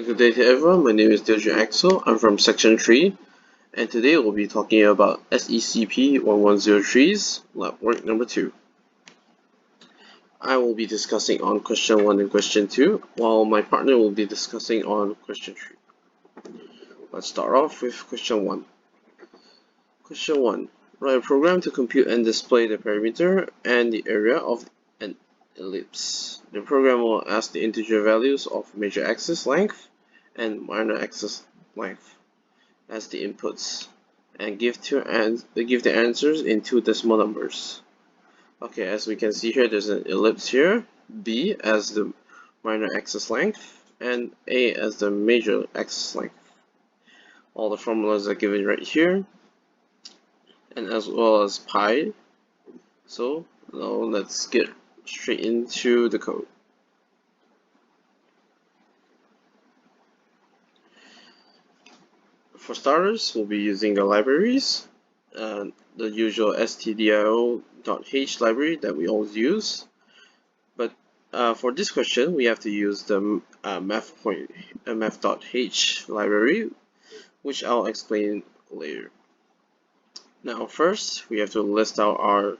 Good day to everyone, my name is Axel, I'm from Section 3, and today we'll be talking about SECP1103's lab work number 2. I will be discussing on question 1 and question 2, while my partner will be discussing on question 3. Let's start off with question 1. Question 1. Write a program to compute and display the perimeter and the area of an ellipse. The program will ask the integer values of major axis length and minor axis length as the inputs, and give the answers in 2 decimal numbers. Okay, as we can see here, there's an ellipse here, B as the minor axis length, and A as the major axis length. All the formulas are given right here, and as well as pi. So now let's get straight into the code. For starters, we'll be using the libraries, the usual stdio.h library that we always use. But for this question, we have to use the math.h library, which I'll explain later. Now first, we have to list out our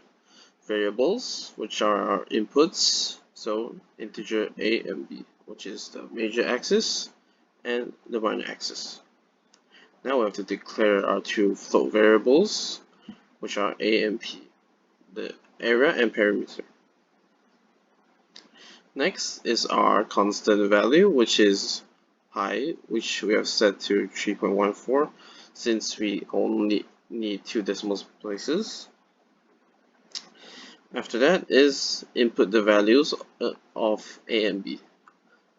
variables, which are our inputs, so integer a and b, which is the major axis and the minor axis. Now we have to declare our 2 float variables, which are a and p, the area and perimeter. Next is our constant value, which is pi, which we have set to 3.14 since we only need 2 decimal places. After that is input the values of a and b.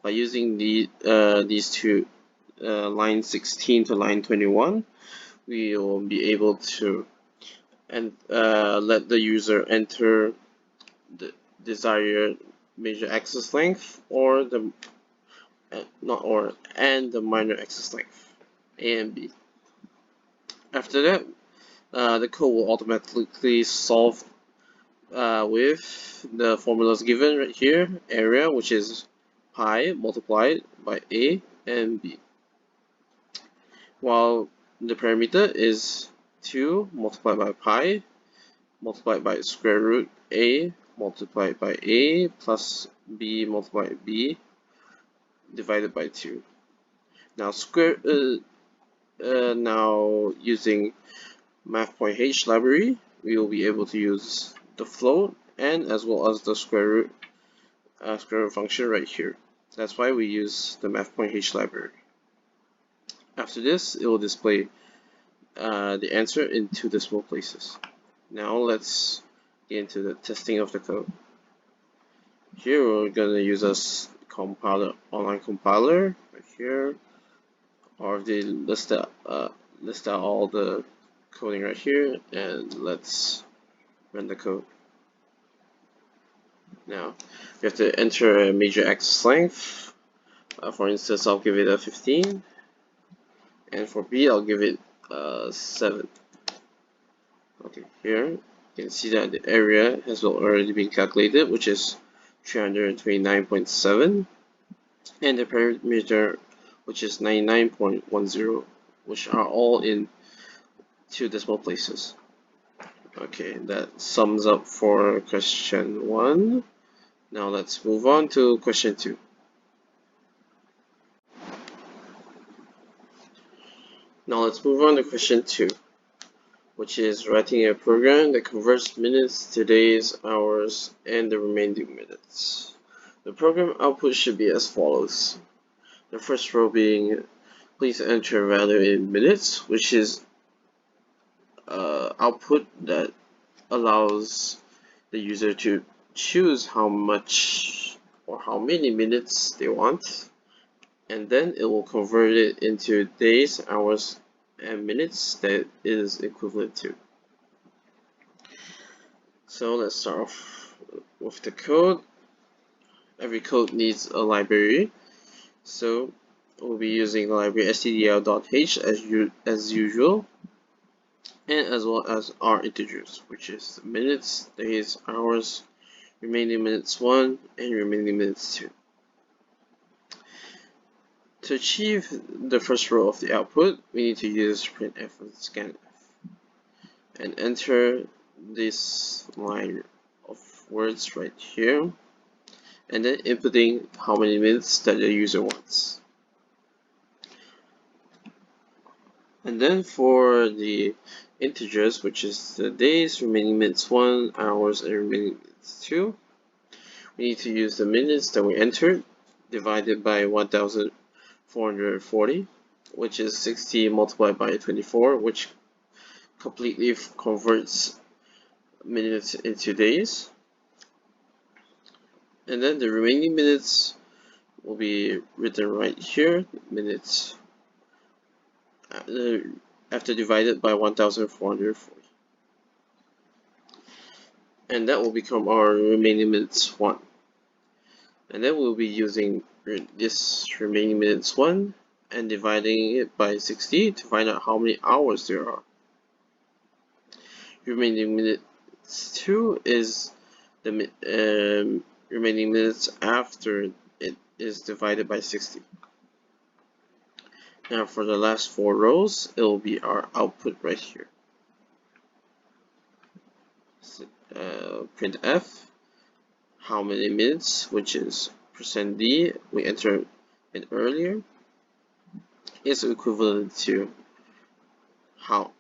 By using these two line 16 to line 21, we will be able to let the user enter the desired major axis length or the the minor axis length, A and B. After that, the code will automatically solve with the formulas given right here, area, which is pi multiplied by A and B, while the perimeter is 2 multiplied by pi multiplied by square root A multiplied by A plus B multiplied by B divided by 2. Now now using math.h library, we will be able to use the float and as well as the square root function right here. That's why we use the math.h library. After this, it will display the answer in 2 decimal places. Now let's get into the testing of the code. Here we're going to use a online compiler right here, or they list out all the coding right here, and let's run the code. Now we have to enter a major axis length. For instance, I'll give it a 15, and for B I'll give it 7. Okay, here you can see that the area has already been calculated, which is 329.7, and the perimeter, which is 99.10, which are all in 2 decimal places. Okay, that sums up for question 1. Now let's move on to question 2. Now let's move on to question 2, which is writing a program that converts minutes to days, hours, and the remaining minutes. The program output should be as follows. The first row being, please enter a value in minutes, which is output that allows the user to choose how much or how many minutes they want, and then it will convert it into days, hours, and minutes that is equivalent to. So let's start off with the code. Every code needs a library, so we'll be using the library stdio.h as usual, and as well as our integers, which is minutes, days, hours, remaining minutes 1, and remaining minutes 2. To achieve the first row of the output, we need to use printf and scanf and enter this line of words right here, and then inputting how many minutes that the user wants. And then for the integers, which is the days, remaining minutes 1, hours, and remaining minutes 2, we need to use the minutes that we entered divided by 1440, which is 60 multiplied by 24, which completely converts minutes into days. And then the remaining minutes will be written right here, minutes after divided by 1440. And that will become our remaining minutes 1. And then we'll be using this remaining minutes 1 and dividing it by 60 to find out how many hours there are. Remaining minutes 2 is the remaining minutes after it is divided by 60. Now for the last 4 rows, it will be our output right here. Printf, how many minutes, which is %d, we entered it earlier, is equivalent to how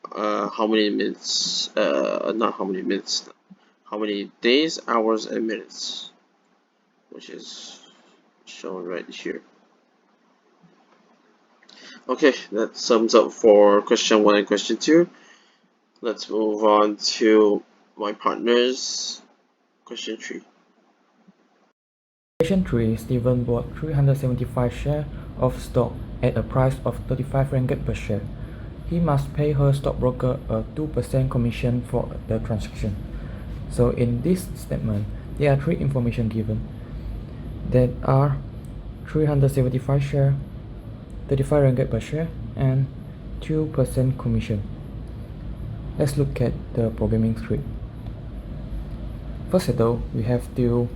many minutes, not how many minutes, how many days, hours, and minutes, which is shown right here. Okay, that sums up for question 1 and question 2. Let's move on to my partner's question 3. Question 3. Steven bought 375 shares of stock at a price of 35 ringgit per share. He must pay her stockbroker a 2% commission for the transaction. So in this statement, there are 3 information given that are 375 shares, 35 ringgit per share, and 2% commission. Let's look at the programming script. First of all, we have to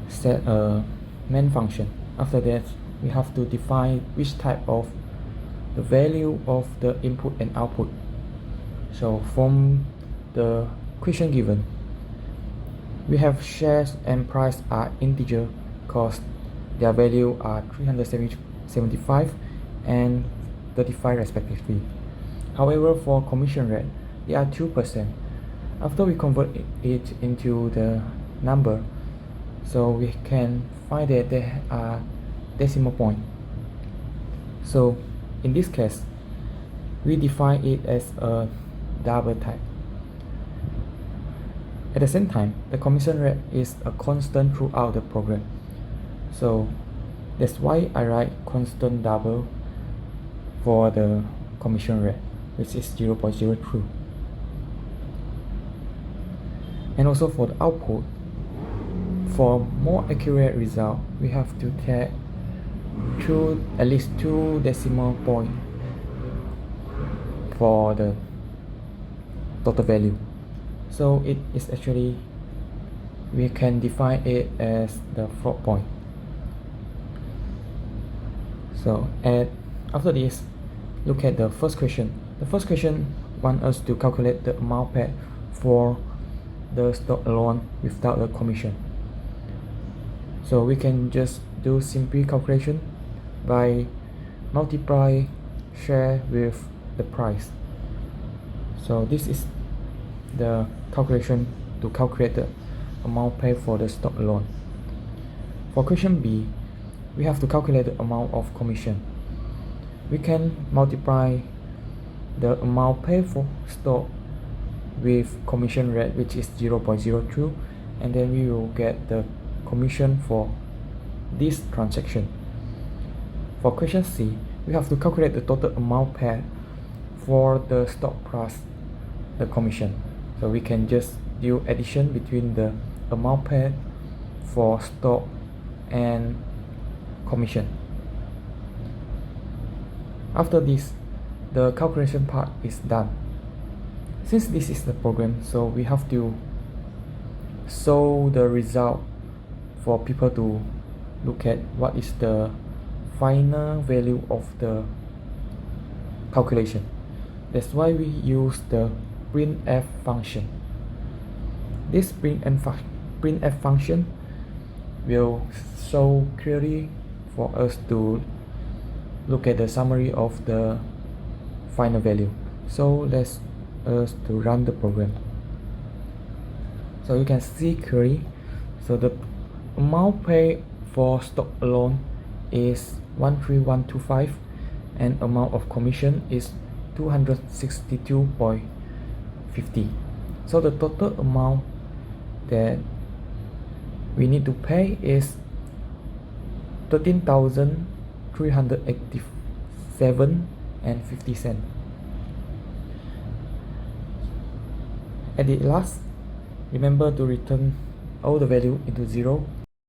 set a main function. After that, we have to define which type of the value of the input and output. So from the question given, we have shares and price are integer because their value are 375 and 35 respectively. However, for commission rate, they are 2%. After we convert it into the number, so we can find that there are decimal point. So in this case, we define it as a double type. At the same time, the commission rate is a constant throughout the program. So that's why I write constant double for the commission rate, which is 0.02. And also for the output, for more accurate result, we have to take at least 2 decimal point for the total value. So it is actually, we can define it as the float point. So after this, look at the first question. The first question wants us to calculate the amount paid for the stock alone without the commission. So we can just do simple calculation by multiply share with the price. So this is the calculation to calculate the amount paid for the stock alone. For question B, we have to calculate the amount of commission. We can multiply the amount paid for stock with commission rate, which is 0.02, and then we will get the commission for this transaction. For question C, we have to calculate the total amount paid for the stock plus the commission. So we can just do addition between the amount paid for stock and commission. After this, the calculation part is done. Since this is the program, so we have to show the result for people to look at what is the final value of the calculation. That's why we use the printf function. This printf function will show clearly for us to look at the summary of the final value. So let's us to run the program. So you can see clearly. So the amount paid for stock alone is 13125 and amount of commission is 262.50. So the total amount that we need to pay is 13,387 and 50 cents. At the last, remember to return all the value into 0